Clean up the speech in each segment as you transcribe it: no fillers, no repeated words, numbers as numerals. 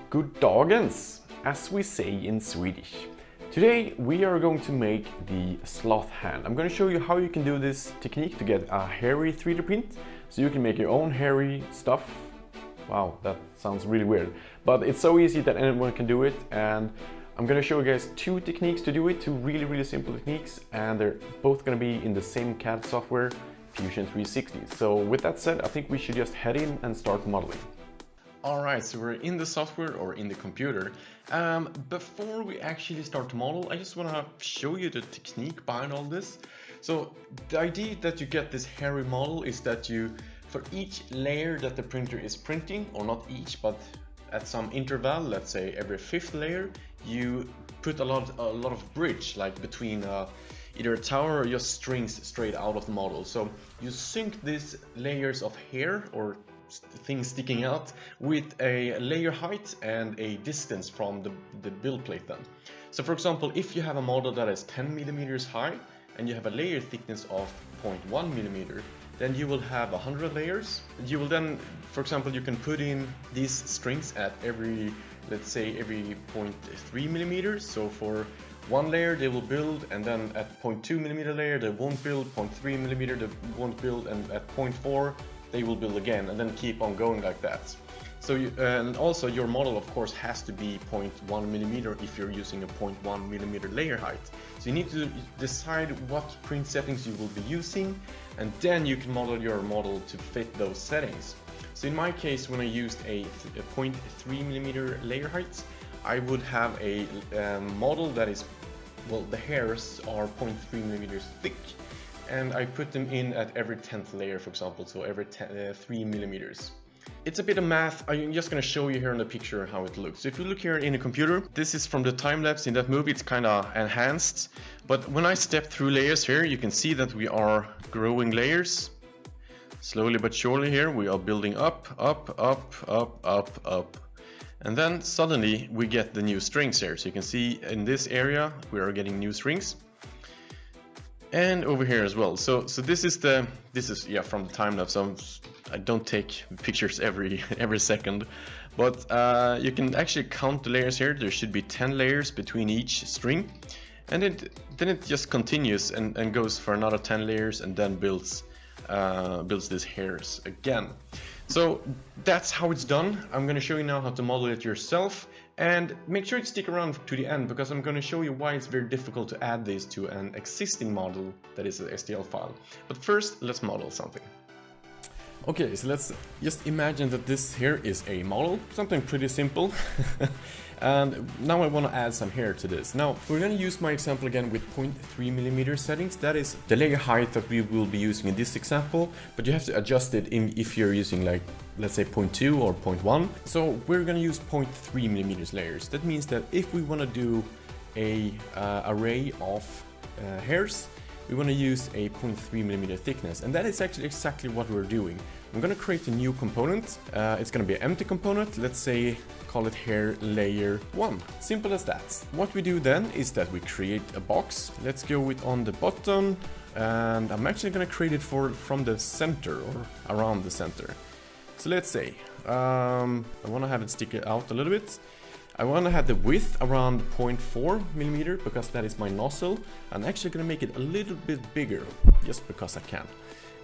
Good dagens, as we say in Swedish. Today we are going to make the sloth hand. I'm going to show you how you can do this technique to get a hairy 3D print, so you can make your own hairy stuff. Wow, that sounds really weird, but it's so easy that anyone can do it, and I'm going to show you guys two techniques to do it, two really simple techniques, and they're both going to be in the same CAD software, Fusion 360. So with that said, I think we should just head in and start modeling. Alright, so we're in the software or in the computer. Before we actually start to model, I just want to show you the technique behind all this. So the idea that you get this hairy model is that you, for each layer that the printer is printing, or not each, but at some interval, let's say every fifth layer, you put a lot of bridge, like between either a tower or just strings straight out of the model. So you sync these layers of hair or things sticking out with a layer height and a distance from the build plate then. So for example, if you have a model that is 10 millimeters high and you have a layer thickness of 0.1 millimeter, then you will have 100 layers. You will then, for example, you can put in these strings at every, let's say every 0.3 millimeters. So for one layer they will build, and then at 0.2 millimeter layer they won't build, 0.3 millimeter they won't build, and at 0.4 they will build again, and then keep on going like that. So and also your model of course has to be 0.1 millimeter if you're using a 0.1 millimeter layer height. So you need to decide what print settings you will be using, and then you can model your model to fit those settings. So in my case, when I used a 0.3 millimeter layer height, I would have a model that is, well, the hairs are 0.3 millimeters thick, and I put them in at every 10th layer, for example, so every 3 millimeters. It's a bit of math. I'm just going to show you here in the picture how it looks. So if you look here in the computer, this is from the time lapse in that movie. It's kind of enhanced, but when I step through layers here, you can see that we are growing layers. Slowly but surely here, we are building up, and then suddenly we get the new strings here. So you can see in this area, we are getting new strings. And over here as well. So this is yeah, from the time lapse. So I don't take pictures every second, but you can actually count the layers here. There should be 10 layers between each string, and then it just continues and goes for another 10 layers, and then builds these hairs again. So that's how it's done. I'm going to show you now how to model it yourself, and make sure to stick around to the end, because I'm going to show you why it's very difficult to add this to an existing model that is an STL file. But first, let's model something. Okay, so let's just imagine that this here is a model, something pretty simple. And now I want to add some hair to this. Now we're going to use my example again with 0.3 millimeter settings. That is the layer height that we will be using in this example, but you have to adjust it if you're using, like, let's say 0.2 or 0.1. So we're going to use 0.3 millimeters layers. That means that if we want to do a array of hairs, we want to use a 0.3 millimeter thickness, and that is actually exactly what we're doing. I'm going to create a new component. It's going to be an empty component. Let's say call it hair layer 1. Simple as that. What we do then is that we create a box. Let's go with on the bottom, and I'm actually going to create it from the center or around the center. So let's say I want to have it stick out a little bit. I want to have the width around 0.4 millimeter because that is my nozzle. I'm actually going to make it a little bit bigger just because I can.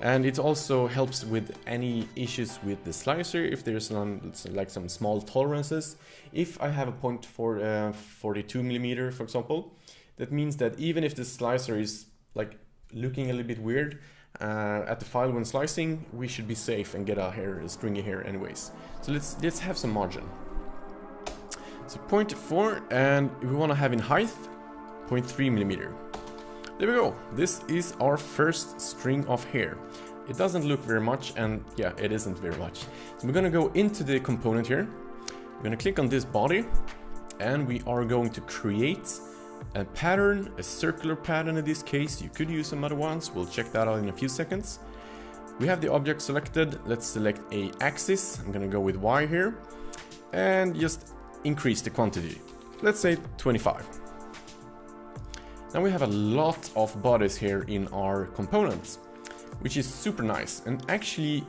And it also helps with any issues with the slicer if there's some small tolerances. If I have a 0.42 millimeter, for example, that means that even if the slicer is like looking a little bit weird at the file when slicing, we should be safe and get a stringy hair anyways. So let's have some margin. So 0.4, and we want to have in height 0.3 millimeter. There we go. This is our first string of hair. It doesn't look very much, and yeah, it isn't very much. So we're going to go into the component here. We're going to click on this body, and we are going to create a pattern, a circular pattern in this case. You could use some other ones. We'll check that out in a few seconds. We have the object selected. Let's select a axis. I'm going to go with Y here, and just increase the quantity. Let's say 25. Now we have a lot of bodies here in our components, which is super nice. And actually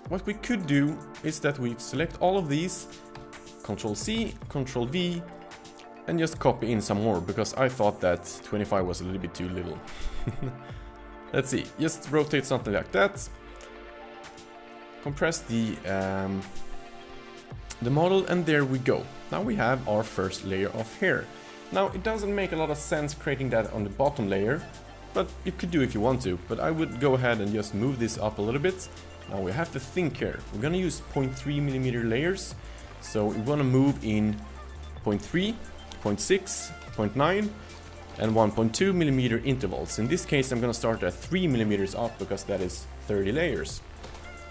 what we could do is that we select all of these Control C, Control V, and just copy in some more, because I thought that 25 was a little bit too little. Let's see, just rotate something like that. Compress the model, and there we go. Now we have our first layer of hair. Now it doesn't make a lot of sense creating that on the bottom layer, but you could do if you want to, but I would go ahead and just move this up a little bit. Now we have to think here. We're gonna use 0.3mm layers, so we wanna move in 0.3, 0.6, 0.9, and 1.2mm intervals. In this case I'm gonna start at 3mm up, because that is 30 layers.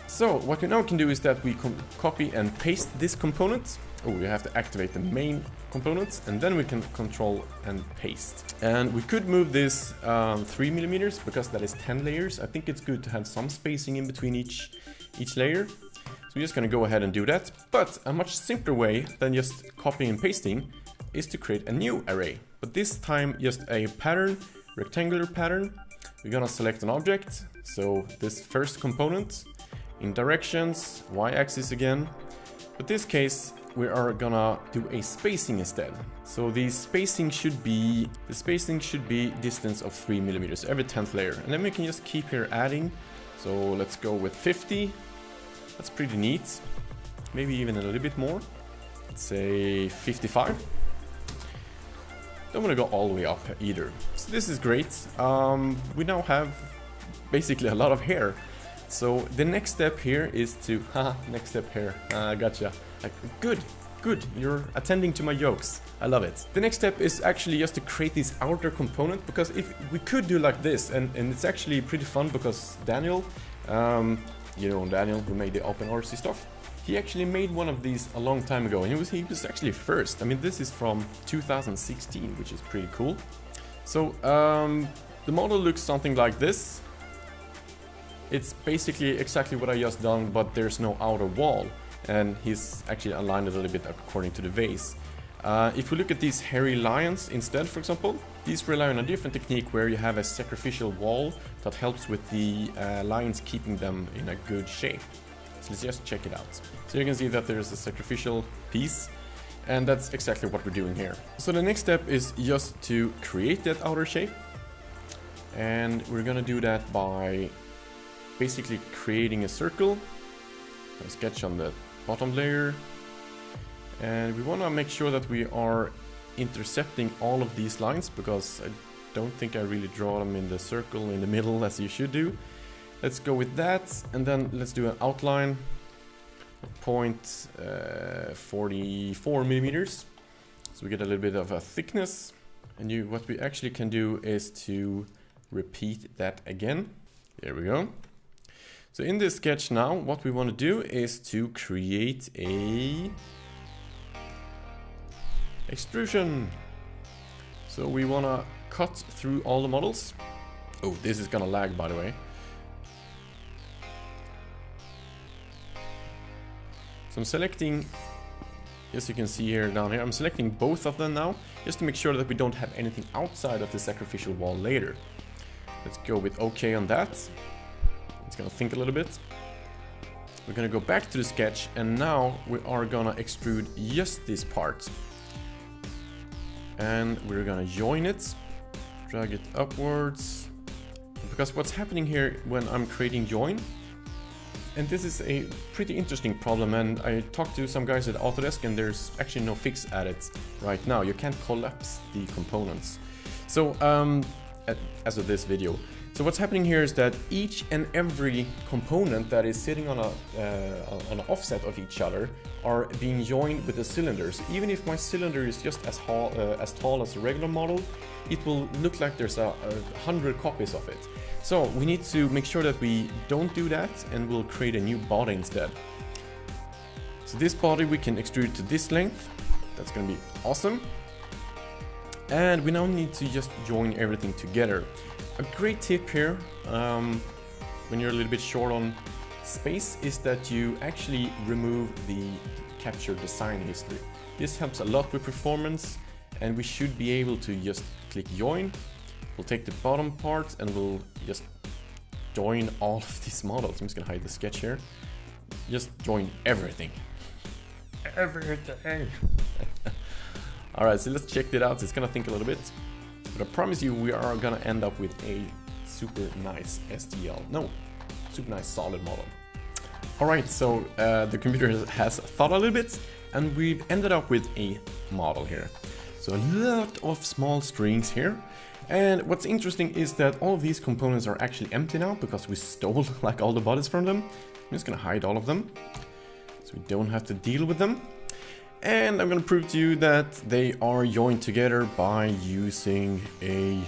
So what we now can do is that we copy and paste this component. Oh, we have to activate the main components, and then we can control and paste. And we could move this 3mm, because that is 10 layers. I think it's good to have some spacing in between each layer. So we're just gonna go ahead and do that. But a much simpler way than just copying and pasting is to create a new array. But this time just a pattern, rectangular pattern. We're gonna select an object. So this first component, in directions, y-axis again. But this case, we are gonna do a spacing instead. So the spacing should be distance of 3mm every 10th layer. And then we can just keep here adding. So let's go with 50. That's pretty neat. Maybe even a little bit more. Let's say 55. Don't want to go all the way up either. So this is great. We now have basically a lot of hair. So the next step here is to, next step here, gotcha. Like, good, you're attending to my jokes. I love it. The next step is actually just to create this outer component, because if we could do like this, and it's actually pretty fun, because Daniel, you know Daniel who made the OpenRC stuff, he actually made one of these a long time ago, and he was actually first. I mean, this is from 2016, which is pretty cool. So the model looks something like this. It's basically exactly what I just done, but there's no outer wall. And he's actually aligned it a little bit according to the vase. If we look at these hairy lions instead, for example, these rely on a different technique where you have a sacrificial wall that helps with the lions keeping them in a good shape. So let's just check it out. So you can see that there's a sacrificial piece, and that's exactly what we're doing here. So the next step is just to create that outer shape. And we're gonna do that by basically creating a circle, a sketch on the bottom layer, and we want to make sure that we are intercepting all of these lines, because I don't think I really draw them in the circle in the middle as you should do. Let's go with that, and then let's do an outline of 0.44mm, so we get a little bit of a thickness. And what we actually can do is to repeat that again. There we go. So in this sketch now, what we want to do is to create a extrusion. So we want to cut through all the models. Oh, this is gonna lag, by the way. So I'm selecting, as you can see here down here, I'm selecting both of them now, just to make sure that we don't have anything outside of the sacrificial wall later. Let's go with OK on that. It's gonna think a little bit. We're gonna go back to the sketch, and now we are gonna extrude just this part. And we're gonna join it, drag it upwards. Because what's happening here when I'm creating join, and this is a pretty interesting problem, and I talked to some guys at Autodesk, and there's actually no fix at it right now. You can't collapse the components. So as of this video. So what's happening here is that each and every component that is sitting on an offset of each other are being joined with the cylinders. Even if my cylinder is just as tall as a regular model, it will look like there's 100 copies of it. So we need to make sure that we don't do that, and we'll create a new body instead. So this body we can extrude to this length. That's going to be awesome. And we now need to just join everything together. A great tip here, when you're a little bit short on space, is that you actually remove the capture design history. This helps a lot with performance, and we should be able to just click join. We'll take the bottom part and we'll just join all of these models. I'm just gonna hide the sketch here. Just join everything. everything. Alright, so let's check it out. It's gonna think a little bit. But I promise you, we are gonna end up with a super nice STL. No, super nice solid model. Alright, so the computer has thought a little bit, and we've ended up with a model here. So a lot of small strings here. And what's interesting is that all of these components are actually empty now because we stole like all the bodies from them. I'm just gonna hide all of them so we don't have to deal with them. And I'm gonna prove to you that they are joined together by using a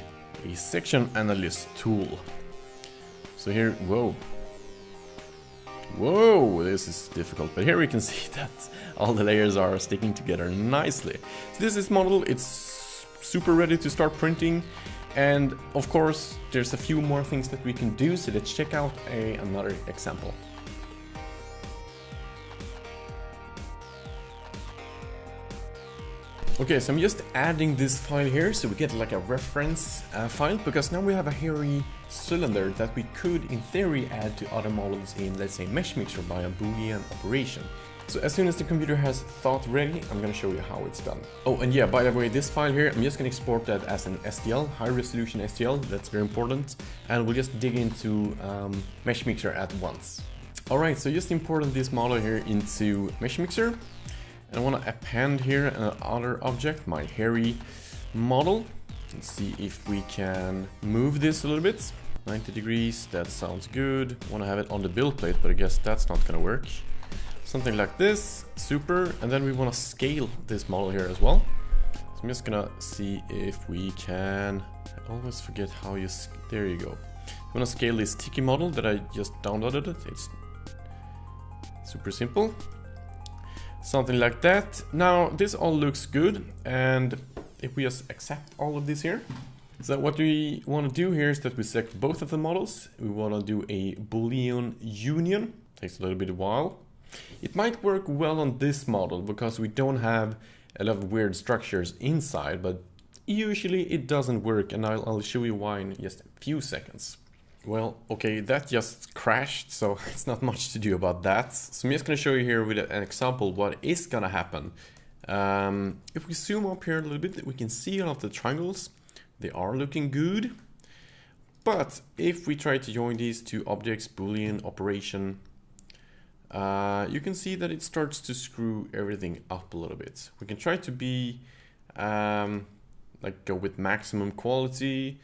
section analyst tool. So here, whoa, this is difficult, but here we can see that all the layers are sticking together nicely. So this is model, it's super ready to start printing, and of course there's a few more things that we can do, so let's check out another example. Okay, so I'm just adding this file here so we get like a reference file, because now we have a hairy cylinder that we could in theory add to other models in, let's say, Mesh Mixer by a Boolean operation. So as soon as the computer has thought ready, I'm gonna show you how it's done. Oh, and yeah, by the way, this file here, I'm just gonna export that as an STL, high resolution STL, that's very important. And we'll just dig into Mesh Mixer at once. Alright, so just imported this model here into Mesh Mixer. And I wanna append here another object, my hairy model. Let's see if we can move this a little bit. 90 degrees, that sounds good. Wanna have it on the build plate, but I guess that's not gonna work. Something like this, super, and then we want to scale this model here as well. So I'm just gonna see if we can, I always forget how you, there you go. I'm gonna scale this Tiki model that I just downloaded. It's super simple. Something like that. Now this all looks good, and if we just accept all of this here. So what we want to do here is that we select both of the models. We want to do a Boolean union. Takes a little bit of a while. It might work well on this model because we don't have a lot of weird structures inside, but usually it doesn't work, and I'll show you why in just a few seconds. Well, okay, that just crashed, so it's not much to do about that. So I'm just gonna show you here with an example what is gonna happen. If we zoom up here a little bit, we can see all of the triangles. They are looking good. But if we try to join these two objects, Boolean operation, you can see that it starts to screw everything up a little bit. We can try to be like go with maximum quality.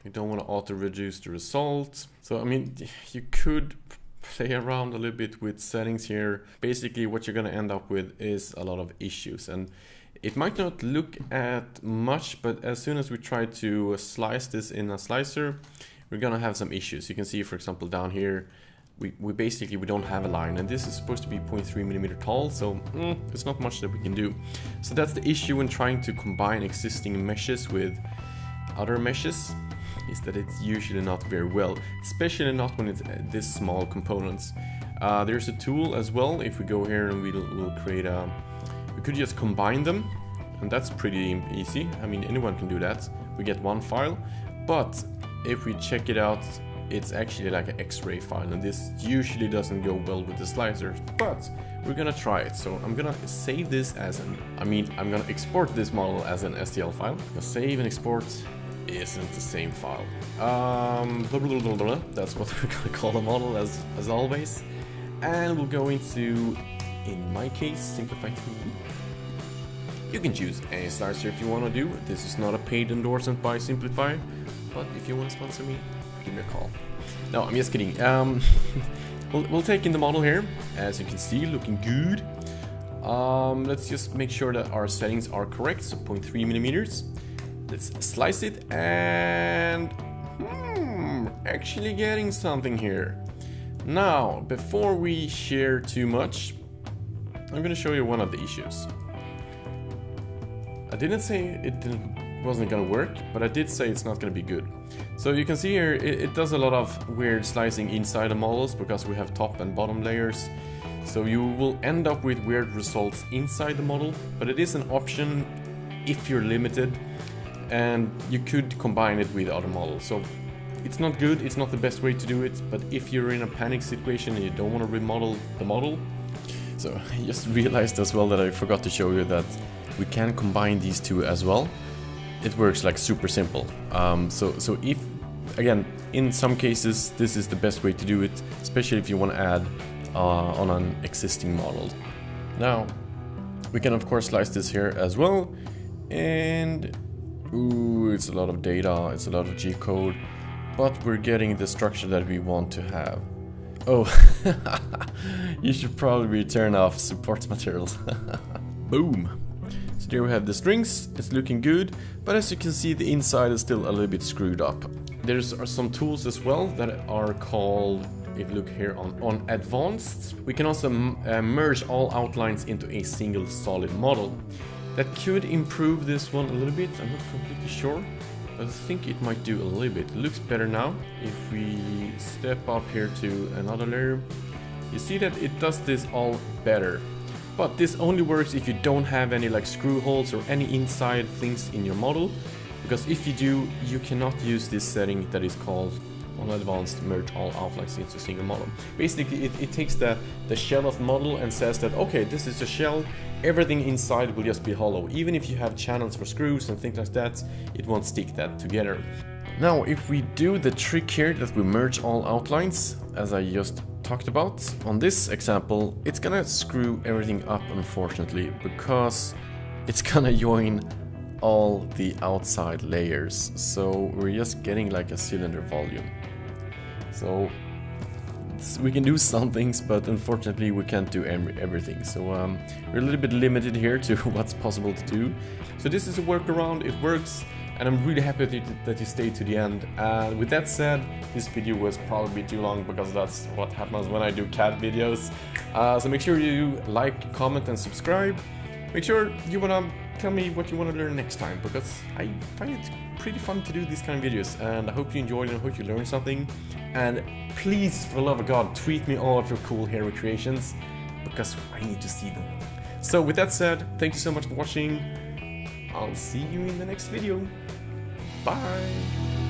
You don't want to auto reduce the result. So I mean, you could play around a little bit with settings here. Basically what you're going to end up with is a lot of issues, and it might not look at much, but as soon as we try to slice this in a slicer, we're going to have some issues. You can see, for example, down here, we basically don't have a line, and this is supposed to be 0.3 millimeter tall, so there's not much that we can do. So that's the issue when trying to combine existing meshes with other meshes, is that it's usually not very well, especially not when it's this small components. There's a tool as well. If we go here and we'll create a, we could just combine them, and that's pretty easy. I mean, anyone can do that. We get one file, but if we check it out, it's actually like an X-ray file, and this usually doesn't go well with the slicers, but we're gonna try it. So I'm gonna save this as an, I'm gonna export this model as an STL file. The save and export isn't the same file. Blah, blah, blah, blah. That's what we're gonna call the model as always. And we'll go into, in my case, Simplify 3D. You can choose any slicer if you want to do. This is not a paid endorsement by Simplify, but if you want to sponsor me, give me a call. No, I'm just kidding. We'll take in the model here. As you can see, looking good. Let's just make sure that our settings are correct. So 0.3 millimeters. Let's slice it, and actually getting something here. Now, before we share too much, I'm gonna show you one of the issues. I didn't say wasn't gonna work, but I did say it's not gonna be good. So you can see here, it does a lot of weird slicing inside the models because we have top and bottom layers. So you will end up with weird results inside the model, but it is an option if you're limited, and you could combine it with other models. So it's not good, it's not the best way to do it, but if you're in a panic situation and you don't want to remodel the model, So I just realized as well that I forgot to show you that we can combine these two as well. It works like super simple. So if, again, in some cases this is the best way to do it, especially if you want to add on an existing model. Now we can of course slice this here as well, and ooh, it's a lot of data, it's a lot of G code, but we're getting the structure that we want to have. Oh, you should probably turn off support materials. Boom. So there we have the strings, it's looking good, but as you can see the inside is still a little bit screwed up. There's some tools as well that are called, if you look here on advanced, we can also merge all outlines into a single solid model. That could improve this one a little bit, I'm not completely sure, but I think it might do a little bit. It looks better now. If we step up here to another layer, you see that it does this all better. But this only works if you don't have any like screw holes or any inside things in your model, because if you do, you cannot use this setting that is called on advanced merge all outlines into a single model. Basically it takes the shell of the model and says that okay, this is a shell, everything inside will just be hollow. Even if you have channels for screws and things like that, it won't stick that together. Now if we do the trick here that we merge all outlines, as I just talked about on this example, it's gonna screw everything up unfortunately, because it's gonna join all the outside layers, so we're just getting like a cylinder volume. So we can do some things, but unfortunately we can't do everything, so we're a little bit limited here to what's possible to do. So this is a workaround, it works, and I'm really happy that you stayed to the end. And with that said, this video was probably too long because that's what happens when I do CAD videos. So make sure you like, comment and subscribe. Make sure you wanna tell me what you want to learn next time, because I find it pretty fun to do these kind of videos, and I hope you enjoyed and I hope you learned something. And please, for the love of God, tweet me all of your cool hair recreations, because I need to see them. So with that said, thank you so much for watching. I'll see you in the next video. Bye!